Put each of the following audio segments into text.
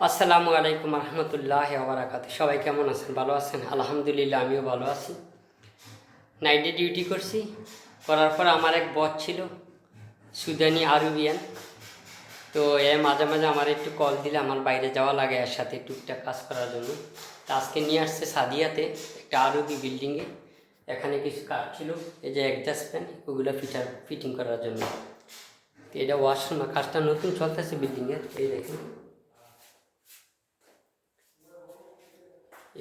আসসালামু আলাইকুম রহমতুল্লাহ ওবরাকাত। সবাই কেমন আছেন? ভালো আছেন? আলহামদুলিল্লাহ, আমিও ভালো আছি। নাইটে ডিউটি করছি, করার পর আমার এক বস ছিল সুদানি আরবিয়ান। তো এ মাঝে মাঝে আমার একটু কল দিলে আমার বাইরে যাওয়া লাগে এর সাথে টুকটাক কাজ করার জন্য। তো আজকে নিয়ে আসছে সাদিয়াতে একটা আরবি বিল্ডিংয়ে। এখানে কিছু কাজ ছিল, এই যে অ্যাডজাস্ট ফ্যান, ওগুলো ফিটিং করার জন্য। তো এটা ওয়াশরুম, কাজটা নতুন চলতেছে বিল্ডিংয়ের। এই দেখুন,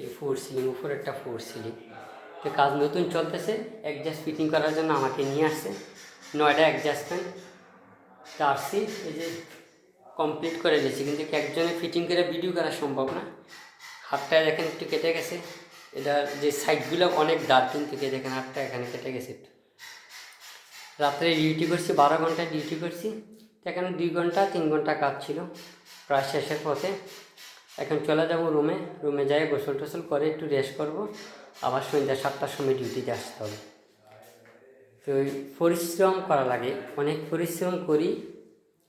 এই ফোর সিলিং, উপর একটা ফোর সিলিং। তো কাজ নতুন চলতেছে, অ্যাডজাস্ট ফিটিং করার জন্য আমাকে নিয়ে আসছে 9টা অ্যাডজাস্টমেন্ট। তা আসছি, এই যে কমপ্লিট করে নিয়েছি, কিন্তু একজনে ফিটিং করে ভিডিও করা সম্ভব না। হাতটায় দেখেন একটু কেটে গেছে, এটার যে সাইডগুলো অনেক দাঁড়, কিন্তু দেখেন হাতটা এখানে কেটে গেছে একটু। রাত্রে ডিউটি করছি, 12 ঘন্টায় ডিউটি করছি। তো এখানে 2 ঘন্টা 3 ঘন্টা কাজ ছিল, প্রায় শেষের পথে। এখন চলে যাব রুমে যাই গোসল টোসল করে একটু রেস্ট করব, আবার সন্ধ্যা 7টার সময় ডিউটিতে আসতে হবে। তো পরিশ্রম করা লাগে, অনেক পরিশ্রম করি,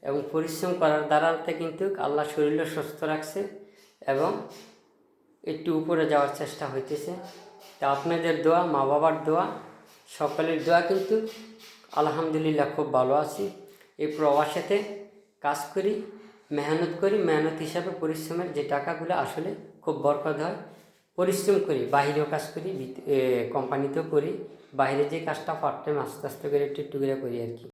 এবং পরিশ্রম করার দ্বারাতে কিন্তু আল্লাহ শরীরও সুস্থ রাখছে এবং একটু উপরে যাওয়ার চেষ্টা হইতেছে। তা আপনাদের দোয়া, মা বাবার দোয়া, সকলের দোয়া কিন্তু আলহামদুলিল্লাহ খুব ভালো আছি। এই প্রবাসেতে কাজ করি, মেহনত করি, মেহনত হিসাবে পরিশ্রমের যে টাকাগুলো আসলে খুব বরকত হয়। পরিশ্রম করি, বাহিরেও কাজ করি, কোম্পানিতেও করি, বাইরে যে কাজটা পার্ট টাইম আস্তে আস্তে করে একটু একটু করে করি আর কি।